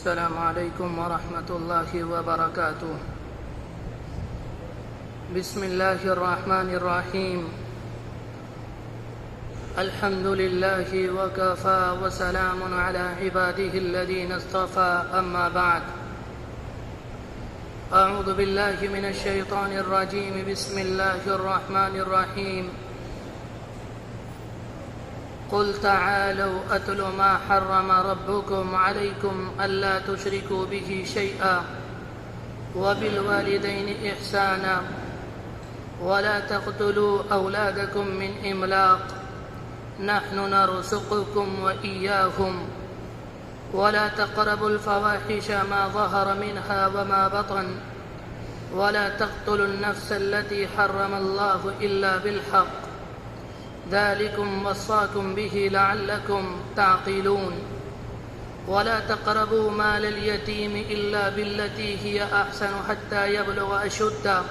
السلام عليكم ورحمة الله وبركاته. بسم الله الرحمن الرحيم. الحمد لله وكفى وسلام على عباده الذين اصطفى. أما بعد، أعوذ بالله من الشيطان الرجيم. بسم الله الرحمن الرحيم. قل تعالوا أتل ما حرم ربكم عليكم ألا تشركوا به شيئا وبالوالدين إحسانا ولا تقتلوا أولادكم من إملاق نحن نرزقكم وإياهم ولا تقربوا الفواحش ما ظهر منها وما بطن ولا تقتلوا النفس التي حرم الله إلا بالحق ذلكم وصاكم به لعلكم تعقلون ولا تقربوا مال اليتيم إلا بالتي هي أحسن حتى يبلغ أشده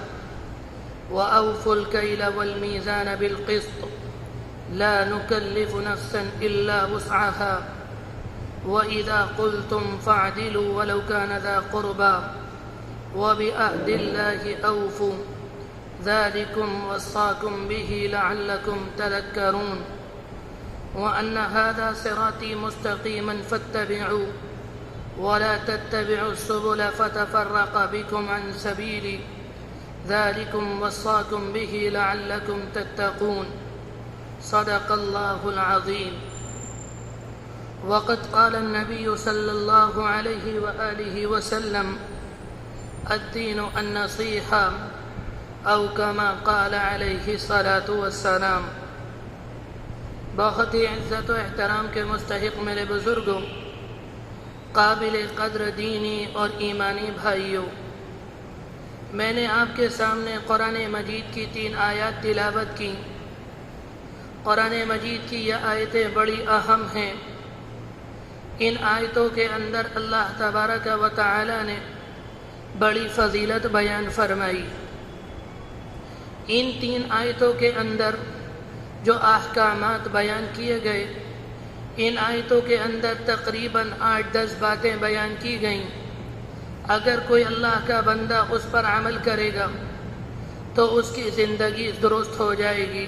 وأوفوا الكيل والميزان بالقسط لا نكلف نفسا إلا وسعها وإذا قلتم فاعدلوا ولو كان ذا قربى وبعهد الله أوفوا ذلكم وصاكم به لعلكم تذكرون وأن هذا صراطي مستقيما فاتبعوه ولا تتبعوا السبل فتفرق بكم عن سبيلي ذلكم وصاكم به لعلكم تتقون. صدق الله العظيم. وقد قال النبي صلى الله عليه وآله وسلم: الدين النصيحة او كما قال علیہ الصلاۃ والسلام. بہت ہی عزت و احترام کے مستحق میرے بزرگوں، قابل قدر دینی اور ایمانی بھائیوں، میں نے آپ کے سامنے قرآن مجید کی 3 آیات تلاوت کی. قرآن مجید کی یہ آیتیں بڑی اہم ہیں. ان آیتوں کے اندر اللہ تبارک و تعالی نے بڑی فضیلت بیان فرمائی. ان 3 آیتوں کے اندر جو احکامات بیان کیے گئے، ان آیتوں کے اندر تقریباً 8-10 باتیں بیان کی گئیں. اگر کوئی اللہ کا بندہ اس پر عمل کرے گا تو اس کی زندگی درست ہو جائے گی.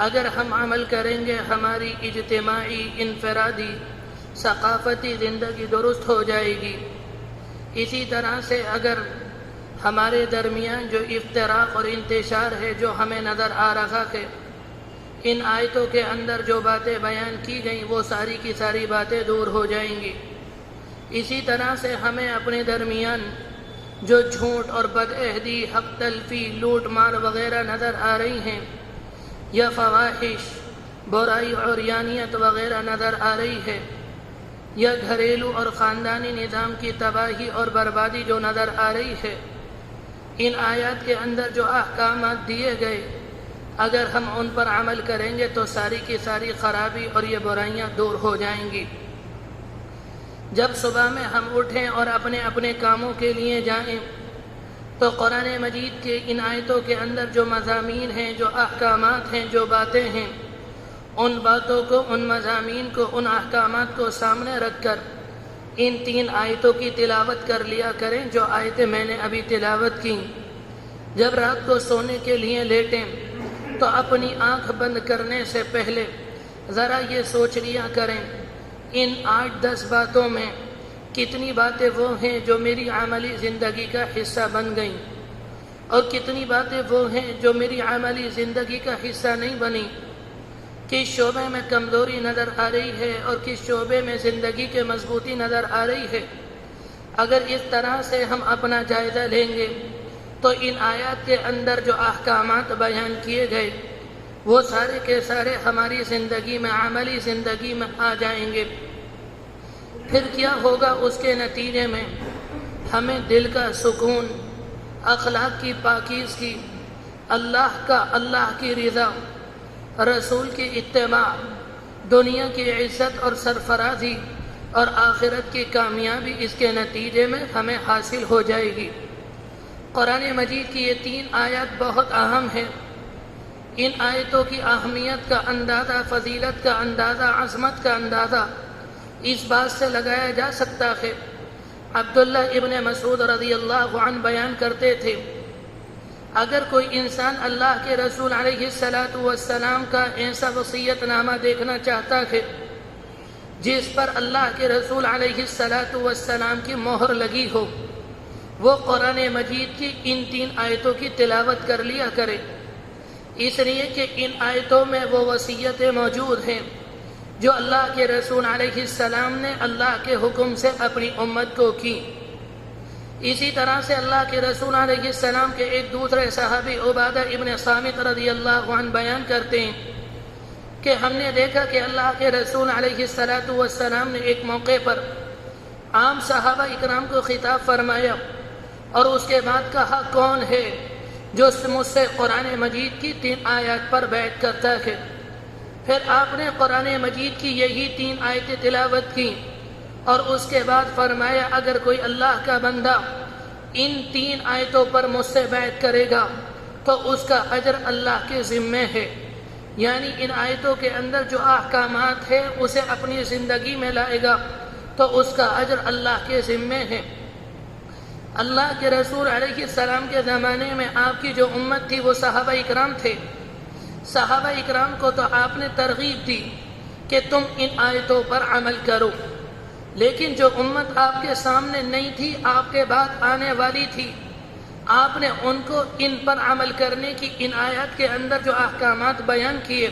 اگر ہم عمل کریں گے ہماری اجتماعی، انفرادی، ثقافتی زندگی درست ہو جائے گی. اسی طرح سے اگر ہمارے درمیان جو افتراق اور انتشار ہے جو ہمیں نظر آ رہا ہے، ان آیتوں کے اندر جو باتیں بیان کی گئیں وہ ساری کی ساری باتیں دور ہو جائیں گی. اسی طرح سے ہمیں اپنے درمیان جو جھوٹ اور بدعہدی، حق تلفی، لوٹ مار وغیرہ نظر آ رہی ہیں، یا فواحش، برائی اور عریانیت وغیرہ نظر آ رہی ہے، یا گھریلو اور خاندانی نظام کی تباہی اور بربادی جو نظر آ رہی ہے، ان آیات کے اندر جو احکامات دیے گئے اگر ہم ان پر عمل کریں گے تو ساری کی ساری خرابی اور یہ برائیاں دور ہو جائیں گی. جب صبح میں ہم اٹھیں اور اپنے اپنے کاموں کے لیے جائیں تو قرآن مجید کے ان آیتوں کے اندر جو مضامین ہیں، جو احکامات ہیں، جو باتیں ہیں، ان باتوں کو، ان مضامین کو، ان احکامات کو سامنے رکھ کر ان 3 آیتوں کی تلاوت کر لیا کریں جو آیتیں میں نے ابھی تلاوت کی. جب رات کو سونے کے لیے لیٹیں تو اپنی آنکھ بند کرنے سے پہلے ذرا یہ سوچ لیا کریں ان 8-10 باتوں میں کتنی باتیں وہ ہیں جو میری عملی زندگی کا حصہ بن گئیں اور کتنی باتیں وہ ہیں جو میری عملی زندگی کا حصہ نہیں بنی. کس شعبے میں کمزوری نظر آ رہی ہے اور کس شعبے میں زندگی کے مضبوطی نظر آ رہی ہے. اگر اس طرح سے ہم اپنا جائزہ لیں گے تو ان آیات کے اندر جو احکامات بیان کیے گئے وہ سارے کے سارے ہماری زندگی میں، عملی زندگی میں آ جائیں گے. پھر کیا ہوگا؟ اس کے نتیجے میں ہمیں دل کا سکون، اخلاق کی پاکیزگی، اللہ کی رضا، رسول کی اتباع، دنیا کی عزت اور سرفرازی اور آخرت کی کامیابی اس کے نتیجے میں ہمیں حاصل ہو جائے گی. قرآن مجید کی یہ 3 آیات بہت اہم ہیں. ان آیتوں کی اہمیت کا اندازہ، فضیلت کا اندازہ، عظمت کا اندازہ اس بات سے لگایا جا سکتا ہے عبداللہ ابن مسعود رضی اللہ عنہ بیان کرتے تھے، اگر کوئی انسان اللہ کے رسول علیہ السلام کا ایسا وصیت نامہ دیکھنا چاہتا ہے جس پر اللہ کے رسول علیہ السلام کی مہر لگی ہو، وہ قرآن مجید کی ان 3 آیتوں کی تلاوت کر لیا کرے، اس لیے کہ ان آیتوں میں وہ وصیتیں موجود ہیں جو اللہ کے رسول علیہ السلام نے اللہ کے حکم سے اپنی امت کو کی۔ اسی طرح سے اللہ کے رسول علیہ السلام کے ایک دوسرے صحابی عبادہ ابن صامت رضی اللہ عنہ بیان کرتے ہیں کہ ہم نے دیکھا کہ اللہ کے رسول علیہ السلام نے ایک موقع پر عام صحابہ اکرام کو خطاب فرمایا اور اس کے بعد کہا، کون ہے جو مجھ سے قرآن مجید کی 3 آیات پر بیعت کرتا ہے؟ پھر آپ نے قرآن مجید کی یہی 3 آیتیں تلاوت کی اور اس کے بعد فرمایا، اگر کوئی اللہ کا بندہ ان 3 آیتوں پر مجھ سے بیعت کرے گا تو اس کا اجر اللہ کے ذمے ہے، یعنی ان آیتوں کے اندر جو احکامات ہیں اسے اپنی زندگی میں لائے گا تو اس کا اجر اللہ کے ذمے ہے۔ اللہ کے رسول علیہ السلام کے زمانے میں آپ کی جو امت تھی وہ صحابہ اکرام تھے۔ صحابہ اکرام کو تو آپ نے ترغیب دی کہ تم ان آیتوں پر عمل کرو، لیکن جو امت آپ کے سامنے نہیں تھی، آپ کے بعد آنے والی تھی، آپ نے ان کو ان پر عمل کرنے کی، ان آیات کے اندر جو احکامات بیان کیے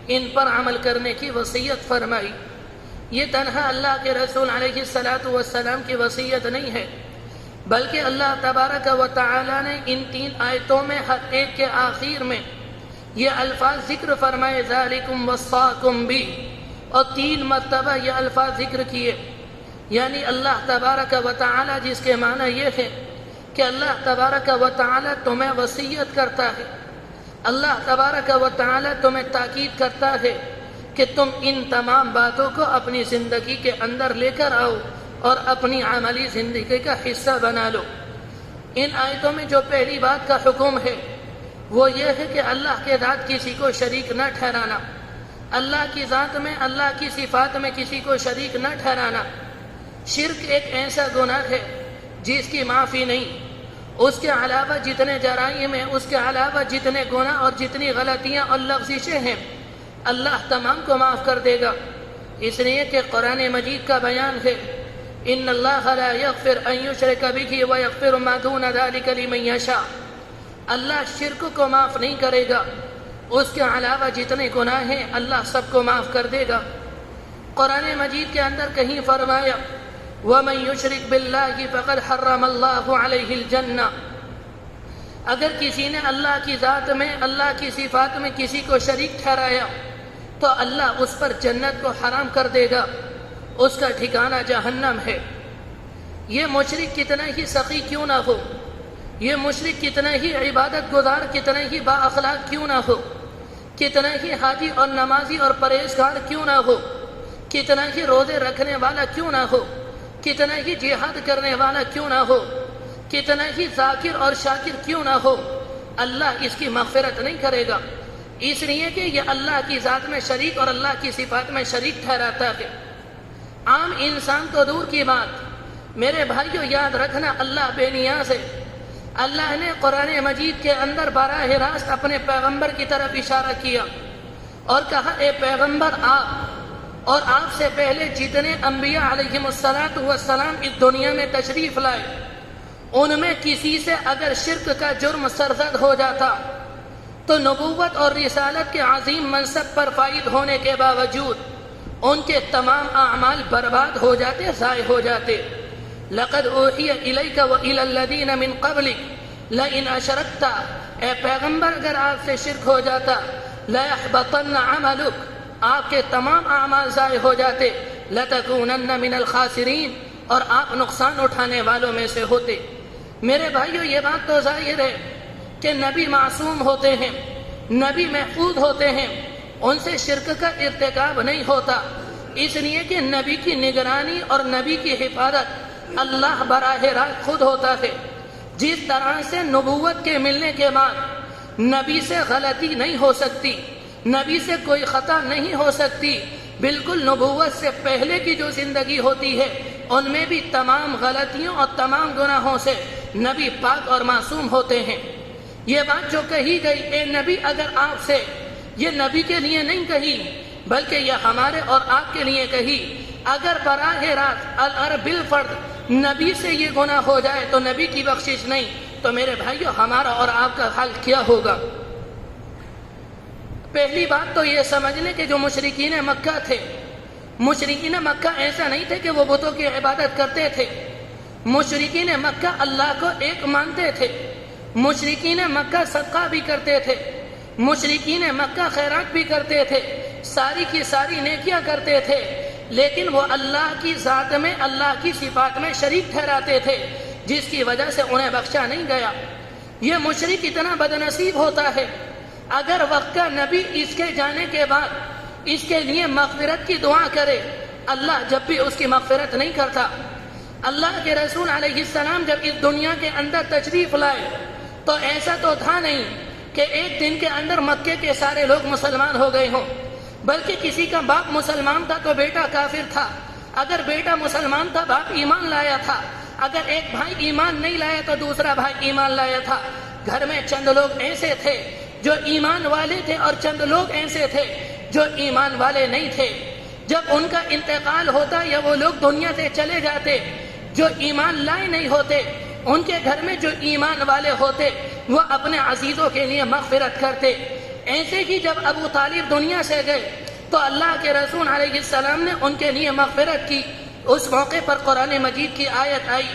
ان پر عمل کرنے کی وصیت فرمائی۔ یہ تنہا اللہ کے رسول علیہ السلام کی وصیت نہیں ہے، بلکہ اللہ تبارک و تعالی نے ان 3 آیتوں میں ہر ایک کے آخر میں یہ الفاظ ذکر فرمائے، ذالکم وصاکم بھی، اور 3 مرتبہ یہ الفاظ ذکر کیے، یعنی اللہ تبارک و تعالی، جس کے معنی یہ ہے کہ اللہ تبارک و تعالی تمہیں وصیت کرتا ہے، اللہ تبارک و تعالی تمہیں تاکید کرتا ہے کہ تم ان تمام باتوں کو اپنی زندگی کے اندر لے کر آؤ اور اپنی عملی زندگی کا حصہ بنا لو۔ ان آیتوں میں جو پہلی بات کا حکم ہے وہ یہ ہے کہ اللہ کے ذات کسی کو شریک نہ ٹھہرانا، اللہ کی ذات میں، اللہ کی صفات میں کسی کو شریک نہ ٹھہرانا۔ شرک ایک ایسا گناہ ہے جس کی معافی نہیں، اس کے علاوہ جتنے جرائم ہیں، اس کے علاوہ جتنے گناہ اور جتنی غلطیاں اور لغزشیں ہیں، اللہ تمام کو معاف کر دے گا، اس لیے کہ قرآن مجید کا بیان ہے، ان اللہ لا یغفر ان یشرک بہ ویغفر ما دون ذلک لمن یشاء۔ اللہ شرک کو معاف نہیں کرے گا، اس کے علاوہ جتنے گناہ ہیں اللہ سب کو معاف کر دے گا۔ قرآن مجید کے اندر کہیں فرمایا، وَمَن يُشْرِكْ بِاللَّهِ فَقَدْ حَرَّمَ اللَّهُ عَلَيْهِ الْجَنَّةَ۔ اگر کسی نے اللہ کی ذات میں، اللہ کی صفات میں کسی کو شریک ٹھہرایا تو اللہ اس پر جنت کو حرام کر دے گا، اس کا ٹھکانہ جہنم ہے۔ یہ مشرک کتنا ہی سخی کیوں نہ ہو، یہ مشرک کتنا ہی عبادت گزار، کتنا ہی با اخلاق کیوں نہ ہو، کتنا ہی حاجی اور نمازی اور پرہیزگار کیوں نہ ہو، کتنا ہی روزے رکھنے والا کیوں نہ ہو، کتنا ہی جہاد کرنے والا کیوں نہ ہو، کتنا ہی ذاکر اور شاکر کیوں نہ ہو، اللہ اس کی مغفرت نہیں کرے گا، اس لیے کہ یہ اللہ کی ذات میں شریک اور اللہ کی صفات میں شریک ٹھہراتا ہے۔ عام انسان تو دور کی بات، میرے بھائیو یاد رکھنا، اللہ بے نیاز ہے۔ اللہ نے قرآن مجید کے اندر براہ راست اپنے پیغمبر کی طرف اشارہ کیا اور کہا، اے پیغمبر آپ اور آپ سے پہلے جتنے انبیاء علیہم السلام اس دنیا میں تشریف لائے، ان میں کسی سے اگر شرک کا جرم سرزد ہو جاتا تو نبوت اور رسالت کے عظیم منصب پر فائد ہونے کے باوجود ان کے تمام اعمال برباد ہو جاتے، ضائع ہو جاتے۔ لقد اوحی الیک والی الذین من قبلک لئن اشرکت، اے پیغمبر اگر آپ سے شرک ہو جاتا، لیحبطن عملک، آپ کے تمام اعمال ضائع ہو جاتے، لتکونن من الخاسرین، اور آپ نقصان اٹھانے والوں میں سے ہوتے۔ میرے بھائیو یہ بات تو ظاہر ہے کہ نبی معصوم ہوتے ہیں، نبی محفوظ ہوتے ہیں، ان سے شرک کا ارتکاب نہیں ہوتا، اس لیے کہ نبی کی نگرانی اور نبی کی حفاظت اللہ براہ راست خود ہوتا ہے۔ جس طرح سے نبوت کے ملنے کے بعد نبی سے غلطی نہیں ہو سکتی، نبی سے کوئی خطا نہیں ہو سکتی، بالکل نبوت سے پہلے کی جو زندگی ہوتی ہے ان میں بھی تمام غلطیوں اور تمام گناہوں سے نبی پاک اور معصوم ہوتے ہیں۔ یہ بات جو کہی گئی اے نبی اگر آپ سے، یہ نبی کے لیے نہیں کہی بلکہ یہ ہمارے اور آپ کے لیے کہی، اگر براہ راست بالفرض نبی سے یہ گناہ ہو جائے تو نبی کی بخشش نہیں، تو میرے بھائیو ہمارا اور آپ کا حال کیا ہوگا؟ پہلی بات تو یہ سمجھنے کہ جو مشرکین مکہ تھے، مشرکین مکہ ایسا نہیں تھے کہ وہ بتوں کی عبادت کرتے تھے۔ مشرکین مکہ اللہ کو ایک مانتے تھے، مشرکین مکہ صدقہ بھی کرتے تھے، مشرکین مکہ خیرات بھی کرتے تھے، ساری کی ساری نیکیاں کرتے تھے، لیکن وہ اللہ کی ذات میں، اللہ کی صفات میں شریک ٹھہراتے تھے، جس کی وجہ سے انہیں بخشا نہیں گیا۔ یہ مشرک اتنا بدنصیب ہوتا ہے، اگر وقت کا نبی اس کے جانے کے بعد اس کے لیے مغفرت کی دعا کرے، اللہ جب بھی اس کی مغفرت نہیں کرتا۔ اللہ کے رسول علیہ السلام جب اس دنیا کے اندر تشریف لائے تو ایسا تو تھا نہیں کہ ایک دن کے اندر مکے کے سارے لوگ مسلمان ہو گئے ہوں، بلکہ کسی کا باپ مسلمان تھا تو بیٹا کافر تھا، اگر بیٹا مسلمان تھا باپ ایمان لایا تھا، اگر ایک بھائی ایمان نہیں لایا تو دوسرا بھائی ایمان لایا تھا۔ گھر میں چند لوگ ایسے تھے جو ایمان والے تھے اور چند لوگ ایسے تھے جو ایمان والے نہیں تھے۔ جب ان کا انتقال ہوتا یا وہ لوگ دنیا سے چلے جاتے، جو ایمان لائے نہیں ہوتے، ان کے گھر میں جو ایمان والے ہوتے وہ اپنے عزیزوں کے لیے مغفرت کرتے۔ ایسے ہی جب ابو طالب دنیا سے گئے تو اللہ کے رسول علیہ السلام نے ان کے لیے مغفرت کی۔ اس موقع پر قرآن مجید کی آیت آئی،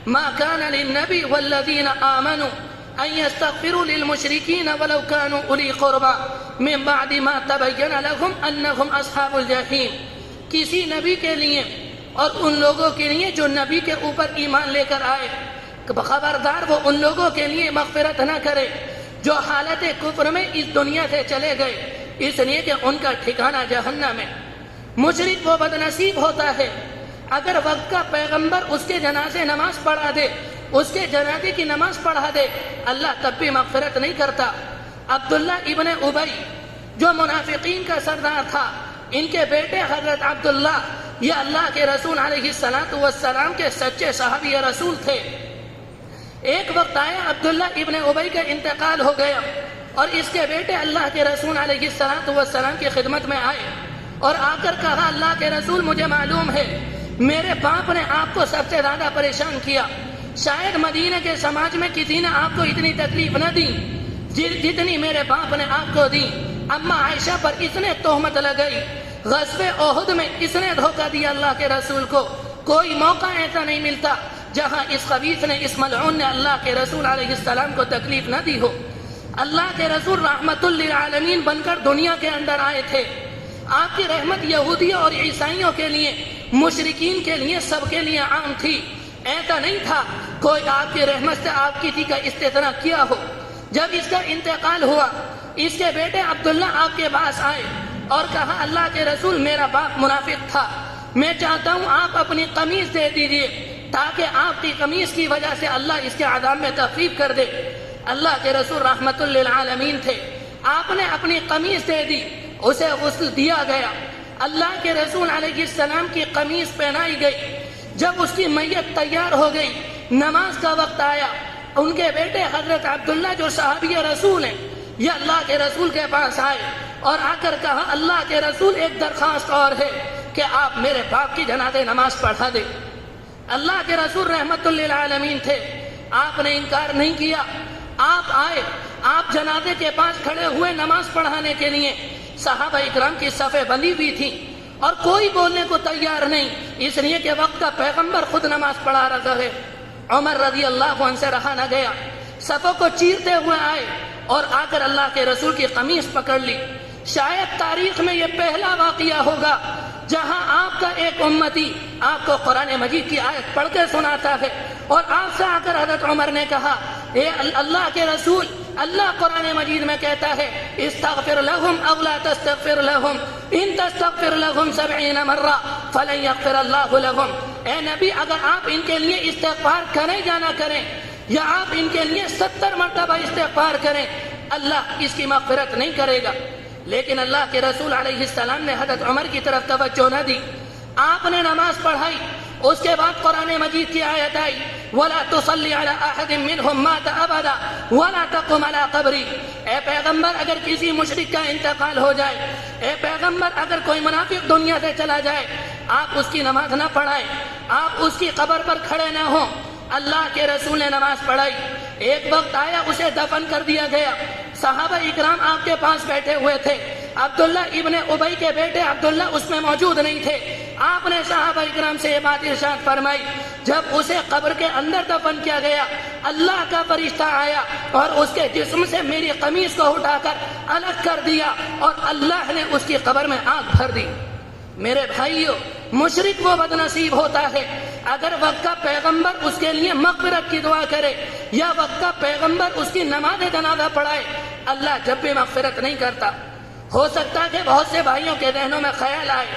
ما كان للنبي والذين آمنوا ان يستغفروا للمشركين ولو كانوا اولي قربى من بعد ما تبين لهم انهم اصحاب الجحيم۔ کسی نبی کے لیے اور ان لوگوں کے لیے جو نبی کے اوپر ایمان لے کر آئے، خبردار وہ ان لوگوں کے لیے مغفرت نہ کرے جو حالت کفر میں اس دنیا سے چلے گئے، اس لیے کہ ان کا ٹھکانہ جہنم ہے۔ مشرک وہ بدنصیب ہوتا ہے اگر وقت کا پیغمبر اس کے جنازے نماز پڑھا دے، اس کے جنازے کی نماز پڑھا دے، اللہ تب بھی مغفرت نہیں کرتا۔ عبداللہ ابن ابی جو منافقین کا سردار تھا، ان کے بیٹے حضرت عبداللہ یہ اللہ کے رسول علیہ السلام کے سچے صحابی رسول تھے۔ ایک وقت آیا عبداللہ ابن ابی کا انتقال ہو گیا اور اس کے بیٹے اللہ کے رسول علیہ السلام کی خدمت میں آئے اور آ کر کہا، اللہ کے رسول مجھے معلوم ہے میرے باپ نے آپ کو سب سے زیادہ پریشان کیا، شاید مدینہ کے سماج میں کسی نے آپ کو اتنی تکلیف نہ دی جتنی میرے باپ نے آپ کو دی۔ اما عائشہ پر اس نے تہمت لگائی، غزوہ احد میں اس نے دھوکہ دیا اللہ کے رسول کو۔ کوئی موقع ایسا نہیں ملتا جہاں اس خبیث نے، اس ملعون نے اللہ کے رسول علیہ السلام کو تکلیف نہ دی ہو۔ اللہ کے رسول رحمت للعالمین بن کر دنیا کے اندر آئے تھے۔ آپ کی رحمت یہودیوں اور عیسائیوں کے لیے، مشرکین کے لیے، سب کے لیے عام تھی۔ ایسا نہیں تھا کوئی آپ کی رحمت سے آپ کسی کا استثناء کیا ہو۔ جب اس کا انتقال ہوا، اس کے بیٹے عبداللہ آپ کے پاس آئے اور کہا، اللہ کے رسول میرا باپ منافق تھا، میں چاہتا ہوں آپ اپنی قمیص دے دیجئے تاکہ آپ کی قمیص کی وجہ سے اللہ اس کے عذاب میں تخفیف کر دے۔ اللہ کے رسول رحمت للعالمین تھے، آپ نے اپنی قمیص دے دی، اسے غسل دیا گیا۔ اللہ کے رسول علیہ السلام کی قمیص پہنائی گئی۔ جب اس کی میت تیار ہو گئی، نماز کا وقت آیا، ان کے بیٹے حضرت عبداللہ جو صحابی رسول ہیں، یہ اللہ کے رسول کے پاس آئے اور آ کر کہا، اللہ کے رسول ایک درخواست اور ہے کہ آپ میرے باپ کی جنازے نماز پڑھا دیں۔ اللہ کے رسول رحمت للعالمین تھے، آپ نے انکار نہیں کیا۔ آپ آئے، آپ جنازے کے پاس کھڑے ہوئے نماز پڑھانے کے لیے۔ صحابہ اکرام کی صفیں بندھی ہوئی تھی اور کوئی بولنے کو تیار نہیں، اس لیے کہ وقت کا پیغمبر خود نماز پڑھا رہا ہے۔ عمر رضی اللہ عنہ سے رہا نہ گیا، صفوں کو چیرتے ہوئے آئے اور آ کر اللہ کے رسول کی قمیص پکڑ لی۔ شاید تاریخ میں یہ پہلا واقعہ ہوگا جہاں آپ کا ایک امتی آپ کو قرآن مجید کی آیت پڑھ کر سناتا ہے اور آپ سے آ کر حضرت عمر نے کہا، اے اللہ کے رسول، اللہ قرآن مجید میں کہتا ہے، استغفر لهم او لا تستغفر لهم ان تستغفر لهم 70 مرہ فلن یغفر اللہ لهم۔ اے نبی، اگر آپ ان کے لیے استغفار کریں یا نہ کریں، یا آپ ان کے لیے 70 مرتبہ استغفار کریں، اللہ اس کی مغفرت نہیں کرے گا۔ لیکن اللہ کے رسول علیہ السلام نے حضرت عمر کی طرف توجہ نہ دی. آپ نے نماز پڑھائی. اس کے بعد قرآن مجید کی آیت آئی وَلَا تُصَلِّ عَلَىٰ أَحَدٍ مِّنْهُمْ مَاتَ أَبَدًا وَلَا تَقُمْ عَلَىٰ قَبْرِهِ. اے پیغمبر اگر کسی مشرک کا انتقال ہو جائے، اے پیغمبر اگر کوئی منافق دنیا سے چلا جائے، آپ اس کی نماز نہ پڑھائیں، آپ اس کی قبر پر کھڑے نہ ہوں. اللہ کے رسول نے نماز پڑھائی. ایک وقت آیا اسے دفن کر دیا گیا. صحابہ اکرام آپ کے پاس بیٹھے ہوئے تھے. عبداللہ ابن ابی کے بیٹے عبداللہ اس میں موجود نہیں تھے. آپ نے صحابہ اکرام سے یہ بات ارشاد فرمائی. جب اسے قبر کے اندر دفن کیا گیا، اللہ کا فرشتہ آیا اور اس کے جسم سے میری قمیص کو اٹھا کر الگ کر دیا اور اللہ نے اس کی قبر میں آگ بھر دی. میرے بھائیو، مشرک وہ بدنصیب ہوتا ہے اگر وقت کا پیغمبر اس کے لیے مغفرت کی دعا کرے یا وقت کا پیغمبر اس کی نماز جنازہ پڑھائے. اللہ جب بھی مغفرت نہیں کرتا. ہو سکتا کہ بہت سے بھائیوں کے ذہنوں میں خیال آئے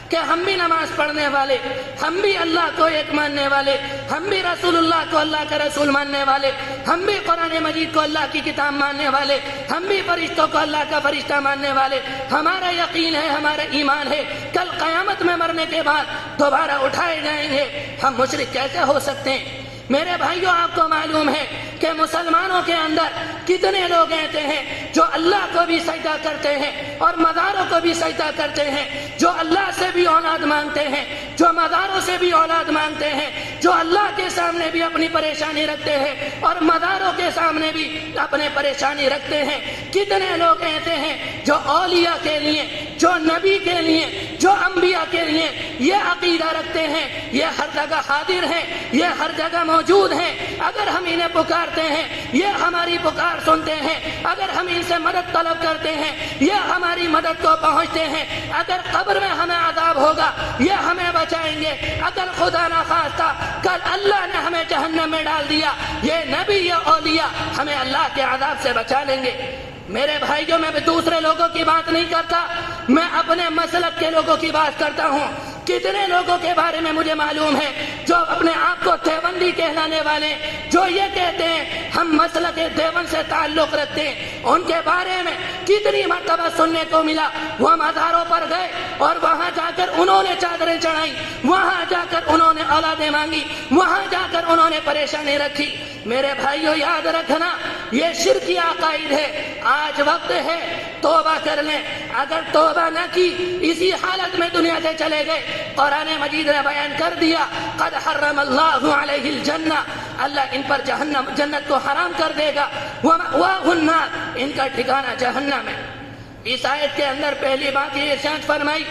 کہ ہم بھی نماز پڑھنے والے، ہم بھی اللہ کو ایک ماننے والے، ہم بھی رسول اللہ کو اللہ کا رسول ماننے والے، ہم بھی قرآن مجید کو اللہ کی کتاب ماننے والے، ہم بھی فرشتوں کو اللہ کا فرشتہ ماننے والے، ہمارا یقین ہے، ہمارا ایمان ہے کل قیامت میں مرنے کے بعد دوبارہ اٹھائے جائیں گے. ہم مشرک کیسے ہو سکتے ہیں؟ میرے بھائیوں، آپ کو معلوم ہے کہ مسلمانوں کے اندر کتنے لوگ ایسے ہیں جو اللہ کو بھی سجدہ کرتے ہیں اور مزاروں کو بھی سجدہ کرتے ہیں، جو اللہ سے بھی اولاد مانگتے ہیں، جو مزاروں سے بھی اولاد مانگتے ہیں، جو اللہ کے سامنے بھی اپنی پریشانی رکھتے ہیں اور مزاروں کے سامنے بھی اپنے پریشانی رکھتے ہیں. کتنے لوگ ایسے ہیں جو اولیاء کے لیے، جو نبی کے لیے، جو انبیاء کے لیے یہ عقیدہ رکھتے ہیں، یہ ہر جگہ حاضر ہیں، یہ ہر جگہ موجود ہیں. اگر ہم انہیں پکارتے ہیں یہ ہماری پکار سنتے ہیں، اگر ہم ان سے مدد طلب کرتے ہیں یہ ہماری مدد کو پہنچتے ہیں. اگر قبر میں ہمیں عذاب ہوگا یہ ہمیں بچائیں گے. اگر خدا نہ خواستہ کل اللہ نے ہمیں جہنم میں ڈال دیا، یہ نبی یا اولیاء ہمیں اللہ کے عذاب سے بچا لیں گے. میرے بھائیوں، میں دوسرے لوگوں کی بات نہیں کرتا، میں اپنے مسلک کے لوگوں کی بات کرتا ہوں. کتنے لوگوں کے بارے میں مجھے معلوم ہے جو اپنے آپ کو دیوبندی کہلانے والے، جو یہ کہتے ہیں ہم مسلک دیوبند سے تعلق رکھتے ہیں، ان کے بارے میں کتنی مرتبہ سننے کو ملا وہ مزاروں پر گئے اور وہاں جا کر انہوں نے چادریں چڑھائی، وہاں جا کر انہوں نے اولادیں مانگی، وہاں جا کر انہوں نے پریشانی رکھی. میرے بھائیوں، یاد رکھنا یہ شرکی عقائد ہے. آج وقت ہے توبہ کر لیں. اگر توبہ نہ کی اسی حالت میں دنیا سے چلے گئے. قرآن مجید نے بیان کر دیا قد حرم اللہ علیہ الجنہ، اللہ ان پر جنت کو حرام کر دے گا. ومأواہ النار، ان کا ٹھکانہ جہنم ہے. اس آیت کے اندر پہلی بات یہ ارشاد فرمائی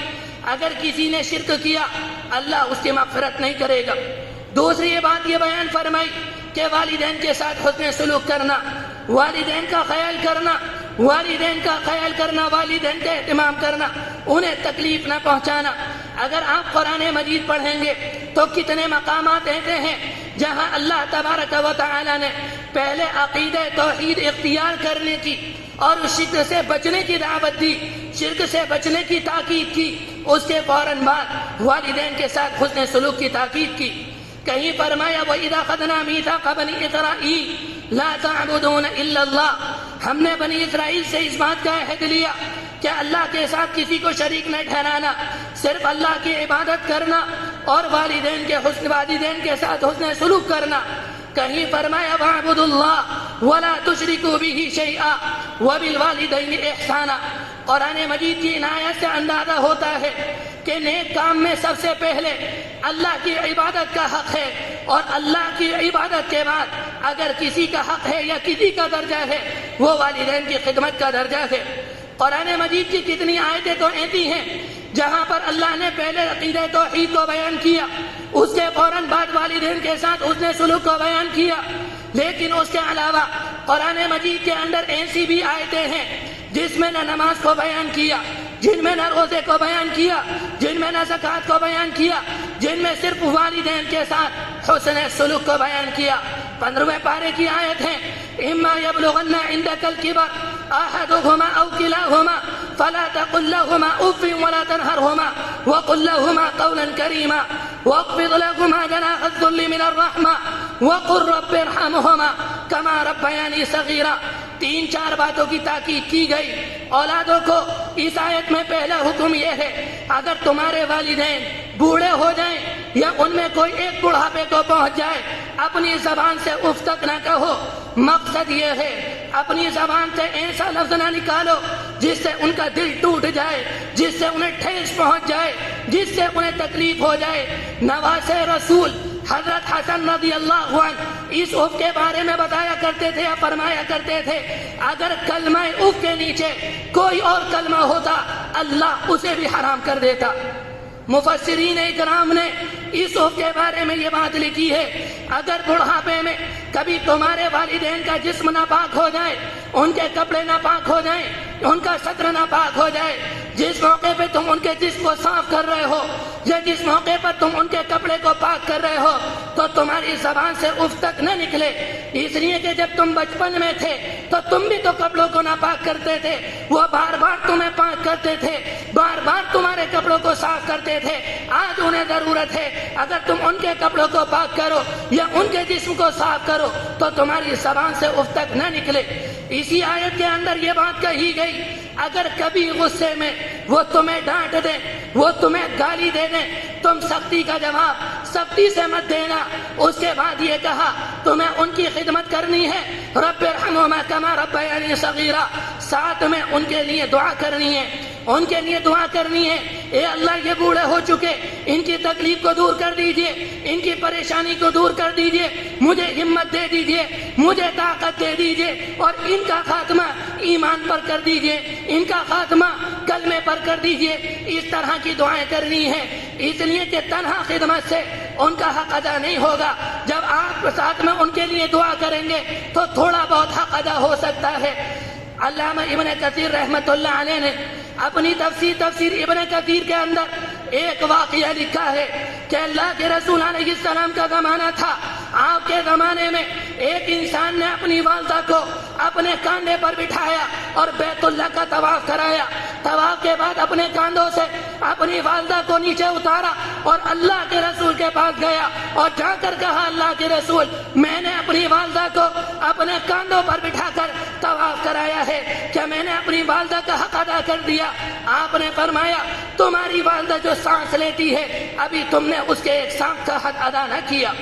اگر کسی نے شرک کیا اللہ اس کی مغفرت نہیں کرے گا. دوسری بات یہ بیان فرمائی کہ والدین کے ساتھ حسن سلوک کرنا، والدین کا خیال کرنا، والدین کا خیال کرنا، والدین کا اہتمام کرنا، انہیں تکلیف نہ پہنچانا. اگر آپ قرآن مجید پڑھیں گے تو کتنے مقامات ایسے ہیں جہاں اللہ تبارک و تعالی نے پہلے عقیدہ توحید اختیار کرنے کی اور شرک سے بچنے کی دعوت دی، شرک سے بچنے کی تاکید کی، اس کے فوراً بعد والدین کے ساتھ حسن سلوک کی تاکید کی. کہیں فرمایا وَإِذَا خَذْنَا مِيثَاقَ بَنِي إِسْرَائِيلَ لَا تَعْبُدُونَ إِلَّا اللَّهَ، ہم نے بنی اسرائیل سے اس بات کا عہد لیا کہ اللہ کے ساتھ کسی کو شریک نہ ٹھہرانا، صرف اللہ کی عبادت کرنا اور والدین کے ساتھ حسن سلوک کرنا. کہیں فرمایا وَاعْبُدُوا اللَّهَ وَلَا تُشْرِكُوا بِهِ شَيْئًا وَبِالْوَالِدَيْنِ إِحْسَانًا. قرآن مجید کی ان آیات سے اندازہ ہوتا ہے کہ نیک کام میں سب سے پہلے اللہ کی عبادت کا حق ہے اور اللہ کی عبادت کے بعد اگر کسی کا حق ہے یا کسی کا درجہ ہے وہ والدین کی خدمت کا درجہ ہے. قرآن مجید کی کتنی آیتیں تو ایسی ہیں جہاں پر اللہ نے پہلے عقیدہ توحید کو بیان کیا، اس کے فوراً بعد والدین کے ساتھ حسن سلوک کو بیان کیا. لیکن اس کے علاوہ قرآن مجید کے اندر ایسی بھی آیتیں ہیں جس میں نہ نماز کو بیان کیا، جن میں نہ روزے کو بیان کیا، جن میں نہ زکوٰۃ کو بیان کیا، جن میں صرف والدین کے ساتھ حسن سلوک کو بیان کیا. 15ویں پارے کی آیت ہے اما یبلغن عندک الکبر احدهما او کلاهما فلا تقل لهما اف ولا تنهرهما وقل لهما قولا كريما واخفض لهما جناح الذل من الرحمة وقل رب ارحمهما كما ربياني صغيرا. 3-4 باتوں کی تاکید کی گئی. اولادوں کو اس آیت میں پہلا حکم یہ ہے، اگر تمہارے والدین بوڑھے ہو جائیں یا ان میں کوئی ایک بڑھاپے کو پہنچ جائے، اپنی زبان سے اف تک نہ کہو۔ مقصد یہ ہے اپنی زبان سے ایسا لفظ نہ نکالو جس سے ان کا دل ٹوٹ جائے، جس سے انہیں ٹھیس پہنچ جائے، جس سے انہیں تکلیف ہو جائے۔ نواسے رسول حضرت حسن رضی اللہ عنہ اس اف کے بارے میں بتایا کرتے تھے یا فرمایا کرتے تھے، اگر کلمہ اف کے نیچے کوئی اور کلمہ ہوتا اللہ اسے بھی حرام کر دیتا۔ مفسرین اکرام نے اس اف کے بارے میں یہ بات لکھی ہے، اگر بڑھاپے میں کبھی تمہارے والدین کا جسم ناپاک ہو جائے، ان کے کپڑے ناپاک ہو جائیں، ان کا ستر ناپاک ہو جائے، جس موقع پہ تم ان کے جسم کو صاف کر رہے ہو یا جس موقع پر تم ان کے کپڑے کو پاک کر رہے ہو، تو تمہاری زبان سے اف تک نہ نکلے، اس لیے کہ جب تم بچپن میں تھے تو تم بھی تو کپڑوں کو ناپاک کرتے تھے، وہ بار بار تمہیں پاک کرتے تھے، بار بار تمہارے کپڑوں کو صاف کرتے تھے۔ آج انہیں ضرورت ہے اگر تم ان کے کپڑوں کو پاک کرو یا ان کے جسم کو صاف کرو تو تمہاری زبان سے اف تک نہ نکلے۔ اسی آیت کے اندر یہ بات کہی گئی، اگر کبھی غصے میں وہ تمہیں ڈانٹ دیں، وہ تمہیں گالی دے دیں، تم سختی کا جواب سختی سے مت دینا۔ اس کے بعد یہ کہا تمہیں ان کی خدمت کرنی ہے، رب ارحمہما کما ربیانی صغیرا، ساتھ میں ان کے لیے دعا کرنی ہے، ان کے لیے دعا کرنی ہے، اے اللہ یہ بوڑھے ہو چکے، ان کی تکلیف کو دور کر دیجئے، ان کی پریشانی کو دور کر دیجئے، مجھے ہمت دے دیجئے، مجھے طاقت دے دیجئے، اور ان کا خاتمہ ایمان پر کر دیجئے، ان کا خاتمہ کلمے پر کر دیجئے۔ اس طرح کی دعائیں کرنی ہیں، اس لیے کہ تنہا خدمت سے ان کا حق ادا نہیں ہوگا۔ جب آپ ساتھ میں ان کے لیے دعا کریں گے تو تھوڑا بہت حق ادا ہو سکتا ہے۔ علامہ ابن کثیر رحمۃ اللہ علیہ نے اپنی تفسیر ابن کثیر کے اندر ایک واقعہ لکھا ہے کہ اللہ کے رسول علیہ السلام کا زمانہ تھا، آپ کے زمانے میں ایک انسان نے اپنی والدہ کو اپنے کاندھے پر بٹھایا اور بیت اللہ کا طواف کرایا۔ طواف کے بعد اپنے کاندھوں سے اپنی والدہ کو نیچے اتارا اور اللہ کے رسول کے پاس گیا اور جا کر کہا، اللہ کے رسول میں نے اپنی والدہ کو اپنے کاندھوں پر بٹھا کر طواف کرایا ہے، کیا میں نے اپنی والدہ کا حق ادا کر دیا؟ آپ نے فرمایا تمہاری والدہ جو سانس لیتی ہے ابھی تم نے اس کے ایک سانس کا حق ادا نہ کیا۔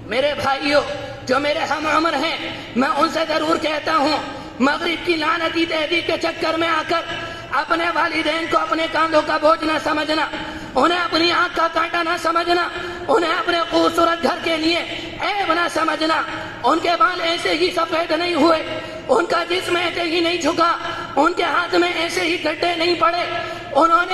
میرے بھائیوں جو میرے ہم عمر ہیں، میں ان سے ضرور کہتا ہوں، مغرب کی لعنتی تہذیب کے چکر میں آ کر اپنے والدین کو اپنے کاندھوں کا بوجھ نہ سمجھنا، انہیں اپنی آنکھ کا کانٹا نہ سمجھنا، انہیں اپنے خوبصورت گھر کے لیے عیب نہ سمجھنا۔ ان کے بال ایسے ہی سفید نہیں ہوئے، ان کا جسم ایسے ہی نہیں جھکا، ان کے ہاتھ میں ایسے ہی گڈھے نہیں پڑے، انہوں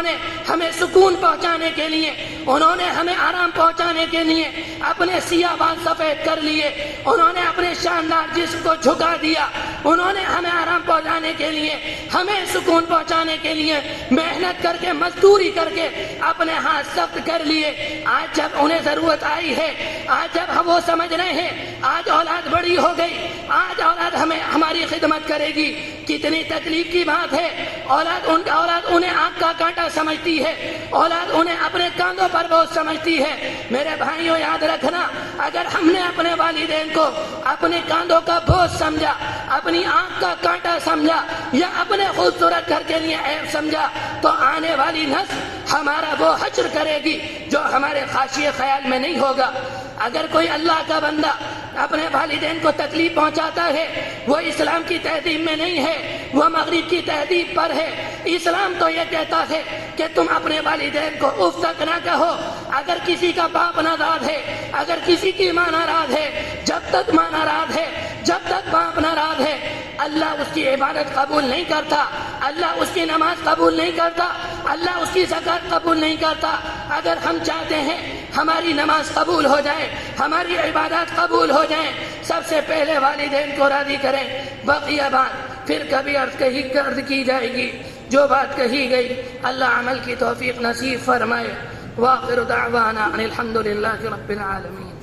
نے ہمیں سکون پہنچانے کے لیے، انہوں نے ہمیں آرام پہنچانے کے لیے اپنے سیاہ بال سفید کر لیے، انہوں نے اپنے شاندار جسم کو جھکا دیا، انہوں نے ہمیں آرام پہنچانے کے لیے، ہمیں سکون پہنچانے کے لیے محنت کر کے مزدوری کر کے اپنے ہاتھ سخت کر لیے۔ آج جب انہیں ضرورت آئی ہے، آج جب ہم وہ سمجھ رہے ہیں، آج اولاد بڑی ہو گئی، آج اولاد ہماری خدمت کرے گی، کتنی تکلیف کی بات ہے۔ اولاد انہیں آنکھ کا کانٹا سمجھتی ہے، اولاد انہیں اپنے کاندھوں پر بوجھ سمجھتی ہے۔ میرے بھائیوں یاد رکھنا، اگر ہم نے اپنے والدین کو اپنے کاندھوں کا بوجھ سمجھا، اپنی آنکھ کا کانٹا سمجھا یا اپنے خوبصورت گھر کے لیے عیب سمجھا، تو آنے والی نسل ہمارا وہ حشر کرے گی جو ہمارے خاشیے خیال میں نہیں ہوگا۔ اگر کوئی اللہ کا بندہ اپنے والدین کو تکلیف پہنچاتا ہے، وہ اسلام کی تہذیب میں نہیں ہے، وہ مغرب کی تہذیب پر ہے۔ اسلام تو یہ کہتا ہے کہ تم اپنے والدین کو اف تک نہ کہو۔ اگر کسی کا باپ ناراض ہے، اگر کسی کی ماں ناراض ہے، جب تک ماں ناراض ہے، جب تک باپ ناراض ہے، اللہ اس کی عبادت قبول نہیں کرتا، اللہ اس کی نماز قبول نہیں کرتا، اللہ اس کی زکات قبول نہیں کرتا۔ اگر ہم چاہتے ہیں ہماری نماز قبول ہو جائے، ہماری عبادات قبول ہو جائیں، سب سے پہلے والدین کو راضی کریں، بقیہ بات پھر کبھی عرض کی جائے گی۔ جو بات کہی گئی اللہ عمل کی توفیق نصیب فرمائے۔ وآخر دعوانا ان الحمد للہ رب العالمین۔